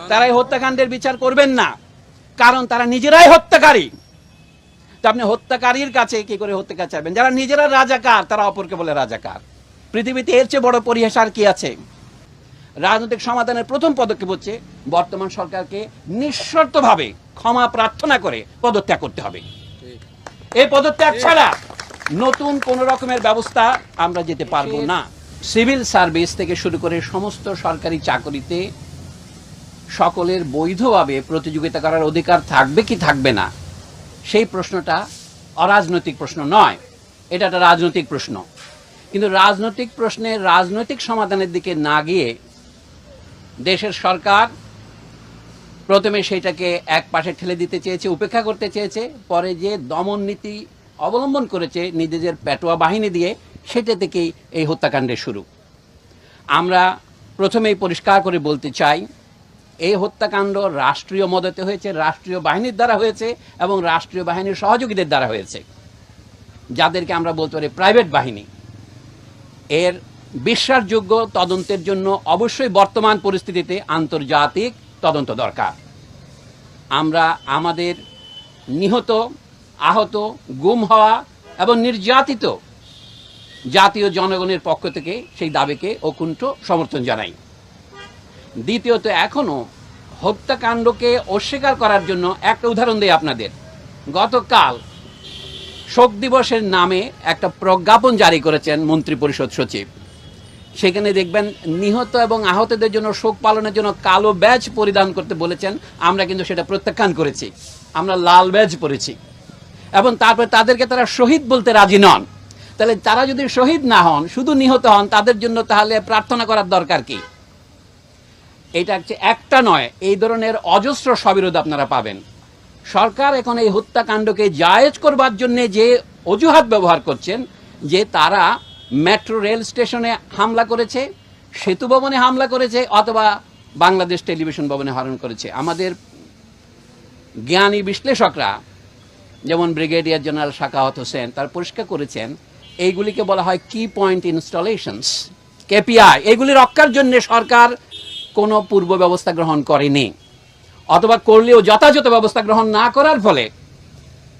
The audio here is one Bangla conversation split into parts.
তারা এই হত্যাকাণ্ডের বিচার করবেন না, কারণ তারা নিজেরাই হত্যাকারী। তো আপনি হত্যাকারীর কাছে কি করে হত্যাকার চাইবেন? যারা নিজেরা রাজাকার তারা অপরকে বলে রাজাকার। পৃথিবীতে এর চেয়ে বড় পরিহাস আর কি আছে? রাজনৈতিক সমাধানের প্রথম পদক্ষেপ হচ্ছে বর্তমান সরকারকে নিঃশর্তভাবে ক্ষমা প্রার্থনা করে পদত্যাগ করতে হবে। এই পদত্যাগ ছাড়া নতুন কোন রকমের ব্যবস্থা আমরা যেতে পারবো না। সিভিল সার্ভিস থেকে শুরু করে সমস্ত সরকারি চাকরিতে সকলের বৈধভাবে প্রতিযোগিতা করার অধিকার থাকবে কি থাকবে না, সেই প্রশ্নটা অরাজনৈতিক প্রশ্ন নয়, এটা একটা রাজনৈতিক প্রশ্ন। কিন্তু রাজনৈতিক প্রশ্নের রাজনৈতিক সমাধানের দিকে না গিয়ে দেশের সরকার প্রথমে সেইটাকে এক পাশে ঠেলে দিতে চেয়েছে, উপেক্ষা করতে চেয়েছে, পরে যে দমন নীতি অবলম্বন করেছে নিজেদের পেটোয়া বাহিনী দিয়ে, সেটা থেকেই এই হত্যাকাণ্ডের শুরু। আমরা প্রথমেই পরিষ্কার করে বলতে চাই, এই হত্যাকাণ্ড রাষ্ট্রীয় মদতে হয়েছে, রাষ্ট্রীয় বাহিনীর দ্বারা হয়েছে এবং রাষ্ট্রীয় বাহিনীর সহযোগীদের দ্বারা হয়েছে, যাদেরকে আমরা বলতে পারি প্রাইভেট বাহিনী। এর বিশ্বাসযোগ্য তদন্তের জন্য অবশ্যই বর্তমান পরিস্থিতিতে আন্তর্জাতিক তদন্ত দরকার। আমরা আমাদের নিহত, আহত, গুম হওয়া এবং নির্যাতিত জাতীয় জনগণের পক্ষ থেকে সেই দাবিকে অকুণ্ঠ সমর্থন জানাই। দ্বিতীয়ত, এখনো হত্যাকাণ্ডকে অস্বীকার করার জন্য একটা উদাহরণ দেই আপনাদের। গতকাল শোক দিবসের নামে একটা প্রজ্ঞাপন জারি করেছেন মন্ত্রিপরিষদ সচিব। সেখানে দেখবেন নিহত এবং আহতদের জন্য শোক পালনের জন্য কালো ব্যাজ পরিধান করতে বলেছেন। আমরা কিন্তু সেটা প্রত্যাখ্যান করেছি, আমরা লাল ব্যাজ পরেছি। এবং তারপর তাদেরকে তারা শহীদ বলতে রাজি নন। তাহলে তারা যদি শহীদ না হন, শুধু নিহত হন, তাদের জন্য তাহলে প্রার্থনা করার দরকার কি? এটা হচ্ছে একটা নয়, এই ধরনের অজস্র সবিরোধ আপনারা পাবেন। সরকার এখন এই হত্যাকাণ্ডকে জায়েজ করবার জন্য যে অজুহাত ব্যবহার করছেন, যে তারা মেট্রো রেল স্টেশনে হামলা করেছে, সেতু ভবনে হামলা করেছে, অথবা বাংলাদেশ টেলিভিশন ভবনে হরণ করেছে। আমাদের জ্ঞানী বিশ্লেষকরা, যেমন ব্রিগেডিয়ার জেনারেল শাকাওয়াত হোসেন, তার পরিষ্কার করেছেন এইগুলিকে বলা হয় কি পয়েন্ট ইনস্টলেশনস, কেপিআই। এগুলি রক্ষার জন্য সরকার কোনো পূর্ব ব্যবস্থা গ্রহণ করেনি, অথবা করলেও যথাযথ ব্যবস্থা গ্রহণ না করার ফলে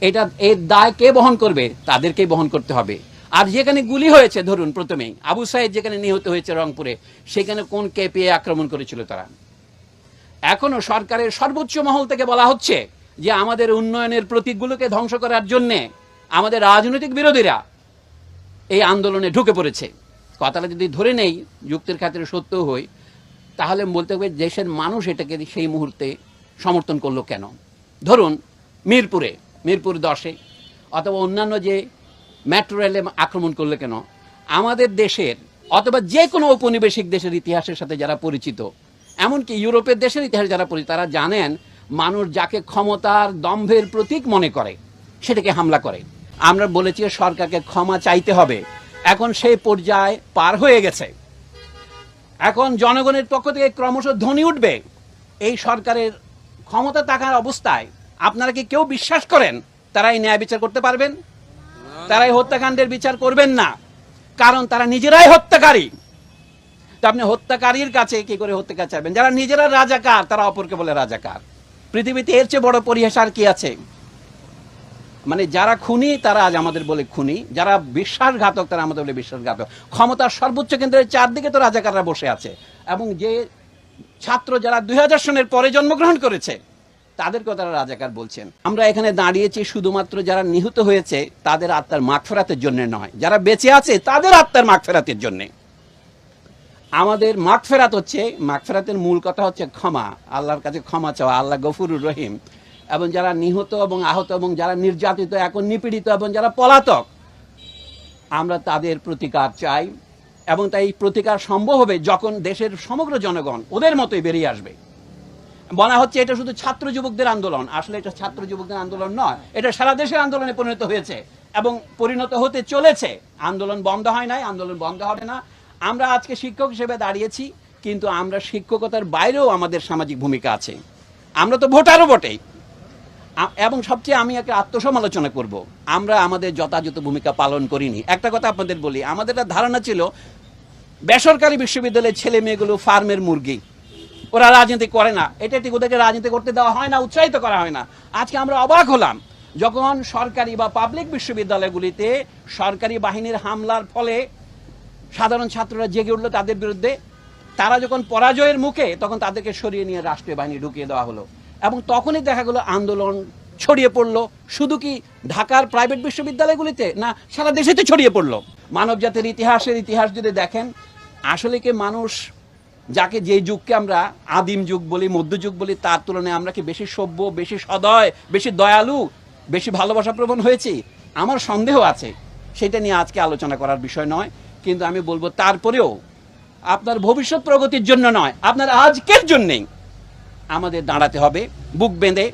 এটা এর দায় কে বহন করবে? তাদেরকেই বহন করতে হবে। আর যেখানে গুলি হয়েছে, ধরুন প্রথমেই আবু সাইদ যেখানে নিহত হয়েছে রংপুরে, সেখানে কোন কেপিআই আক্রমণ করেছিল তারা? এখনো সরকারের সর্বোচ্চ মহল থেকে বলা হচ্ছে যে আমাদের উন্নয়নের প্রতীকগুলোকে ধ্বংস করার জন্যে আমাদের রাজনৈতিক বিরোধীরা এই আন্দোলনে ঢুকে পড়েছে। কথাটা যদি ধরে নেই, যুক্তির খাতিরে সত্য হই, তাহলে বলতে হবে দেশের মানুষ এটাকে সেই মুহূর্তে সমর্থন করলো কেন? ধরুন মিরপুর 10-এ অথবা অন্যান্য যে মেট্রো রেলে আক্রমণ করলো কেন? আমাদের দেশের অথবা যে কোনো ঔপনিবেশিক দেশের ইতিহাসের সাথে যারা পরিচিত, এমনকি ইউরোপের দেশের ইতিহাস যারা পরিচিত, তারা জানেন মানুষ যাকে ক্ষমতার দম্ভের প্রতীক মনে করে সেটাকে হামলা করে। আমরা বলেছি সরকারকে ক্ষমা চাইতে হবে। এখন সেই পর্যায়ে পার হয়ে গেছে। এখন জনগণের পক্ষ থেকে ক্রমশ ধ্বনি উঠবে, এই সরকারের ক্ষমতা থাকার অবস্থায় আপনারা কি কেউ বিশ্বাস করেন তারা এই ন্যায় বিচার করতে পারবেন? তারা এই হত্যাকাণ্ডের বিচার করবেন না, কারণ তারা নিজেরাই হত্যাকারী। তো আপনি হত্যাকারীর কাছে কি করে হত্যাকার চাইবেন? যারা নিজেরা রাজাকার তারা অপরকে বলে রাজাকার। পৃথিবীতে এর চেয়ে বড় পরিহাস আর কি আছে? মানে যারা খুনি তারা আজ আমাদের বলে খুনি, যারা বিশ্বাসঘাতক তারা আমাদের বলে বিশ্বাসঘাতক। ক্ষমতার সর্বোচ্চ কেন্দ্রের চারদিকে তো রাজাকাররা বসে আছে, এবং যে ছাত্র যারা 2000 সনের পরে জন্মগ্রহণ করেছে তাদেরকেও তারা রাজাকার বলছেন। আমরা এখানে দাঁড়িয়েছি শুধুমাত্র যারা নিহত হয়েছে তাদের আত্মার মাগফিরাতের জন্য নয়, যারা বেঁচে আছে তাদের আত্মার মাগফিরাতের জন্য। আমাদের মাগফিরাত হচ্ছে, মাগফিরাতের মূল কথা হচ্ছে ক্ষমা, আল্লাহর কাছে ক্ষমা চাওয়া। আল্লাহ গফুরুর রহিম। এবং যারা নিহত এবং আহত এবং যারা নির্যাতিত, এখন নিপীড়িত এবং যারা পলাতক, আমরা তাদের প্রতিকার চাই। এবং তাই প্রতিকার সম্ভব হবে যখন দেশের সমগ্র জনগণ ওদের মতোই বেরিয়ে আসবে। বলা হচ্ছে এটা শুধু ছাত্র যুবকদের আন্দোলন, আসলে এটা ছাত্র যুবকদের আন্দোলন নয়, এটা সারা দেশের আন্দোলনে পরিণত হয়েছে এবং পরিণত হতে চলেছে। আন্দোলন বন্ধ হয় নাই, আন্দোলন বন্ধ হবে না। আমরা আজকে শিক্ষক হিসেবে দাঁড়িয়েছি, কিন্তু আমরা শিক্ষকতার বাইরেও আমাদের সামাজিক ভূমিকা আছে। আমরা তো ভোটারও বটেই। এবং সবচেয়ে আমি একটা আত্মসমালোচনা করব, আমরা আমাদের যথাযথ ভূমিকা পালন করিনি। একটা কথা আপনাদের বলি, আমাদের ধারণা ছিল বেসরকারি বিশ্ববিদ্যালয়ের ছেলে মেয়েগুলো ফার্মের মুরগি, ওরা রাজনীতি করে না, এটা ঠিক ওদেরকে রাজনীতি করতে দেওয়া হয় না, উৎসাহিত করা হয় না। আজকে আমরা অবাক হলাম যখন সরকারি বা পাবলিক বিশ্ববিদ্যালয়গুলিতে সরকারি বাহিনীর হামলার ফলে সাধারণ ছাত্ররা জেগে উঠলো তাদের বিরুদ্ধে। তারা যখন পরাজয়ের মুখে, তখন তাদেরকে সরিয়ে নিয়ে রাষ্ট্রীয় বাহিনী ঢুকিয়ে দেওয়া হলো, এবং তখনই দেখা গেল আন্দোলন ছড়িয়ে পড়লো। শুধু কি ঢাকার প্রাইভেট বিশ্ববিদ্যালয়গুলিতে না, সারা দেশেতে ছড়িয়ে পড়লো। মানব জাতির ইতিহাস যদি দেখেন, আসলে কি মানুষ যাকে যে যুগকে আমরা আদিম যুগ বলি, মধ্যযুগ বলি, তার তুলনায় আমরা কি বেশি সভ্য, বেশি সদয়, বেশি দয়ালু, বেশি ভালোবাসা প্রবণ হয়েছি? আমার সন্দেহ আছে। সেটা নিয়ে আজকে আলোচনা করার বিষয় নয়, কিন্তু আমি বলবো তারপরেও আপনার ভবিষ্যৎ প্রগতির জন্য নয়, আপনার আজকের জন্যেই আমাদের দাঁড়াতে হবে বুক বেঁধে।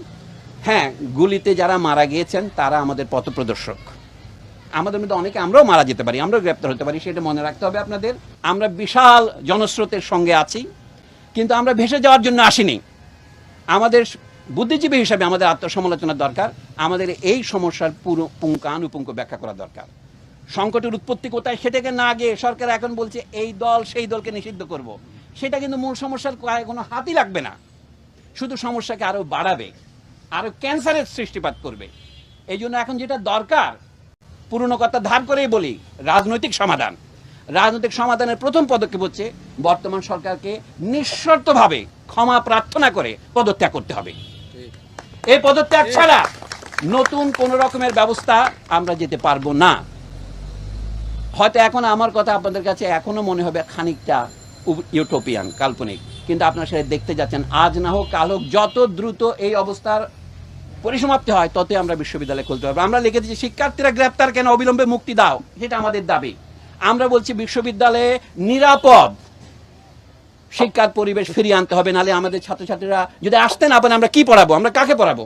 হ্যাঁ, গুলিতে যারা মারা গিয়েছেন তারা আমাদের পথপ্রদর্শক। আমাদের মধ্যে অনেকে আমরাও মারা যেতে পারি, আমরাও গ্রেপ্তার হতে পারি, সেটা মনে রাখতে হবে আপনাদের। আমরা বিশাল জনস্রোতের সঙ্গে আছি, কিন্তু আমরা ভেসে যাওয়ার জন্য আসিনি। আমাদের বুদ্ধিজীবী হিসাবে আমাদের আত্মসমালোচনার দরকার। আমাদের এই সমস্যার পুরো পুঙ্খানুপুঙ্খ ব্যাখ্যা করা দরকার। সংকটের উৎপত্তি কোথায় সেটাকে না গিয়ে সরকার এখন বলছে এই দল সেই দলকে নিষিদ্ধ করব। সেটা কিন্তু মূল সমস্যার কোনো হাতই লাগবে না, শুধু সমস্যাকে আরো বাড়াবে, আরো ক্যান্সারের সৃষ্টিপাত করবে। এই জন্য এখন যেটা দরকার, পুরনো কথা ধার করেই বলি, রাজনৈতিক সমাধান। রাজনৈতিক সমাধানের প্রথম পদক্ষেপ হচ্ছে বর্তমান সরকারকে নিঃশর্তভাবে ক্ষমা প্রার্থনা করে পদত্যাগ করতে হবে। এই পদত্যাগ ছাড়া নতুন কোন রকমের ব্যবস্থা আমরা যেতে পারবো না। হয়তো এখন আমার কথা আপনাদের কাছে এখনো মনে হবে খানিকটা ইউটোপিয়ান, কাল্পনিক, কিন্তু আপনারা সেটা দেখতে যাচ্ছেন। আজ না হোক কাল হোক, যত দ্রুত এই অবস্থার পরিসমাপ্তি হয় ততই আমরা বিশ্ববিদ্যালয় খুলতে পারবো। আমরা লিখে দিচ্ছি শিক্ষার্থীরা গ্রেপ্তার কেন, অবিলম্বে মুক্তি দাও, সেটা আমাদের দাবি। আমরা বলছি বিশ্ববিদ্যালয়ে নিরাপদ শিক্ষার পরিবেশ ফিরিয়ে আনতে হবে, নাহলে আমাদের ছাত্রছাত্রীরা যদি আসতে না পারে আমরা কি পড়াবো, আমরা কাকে পড়াবো?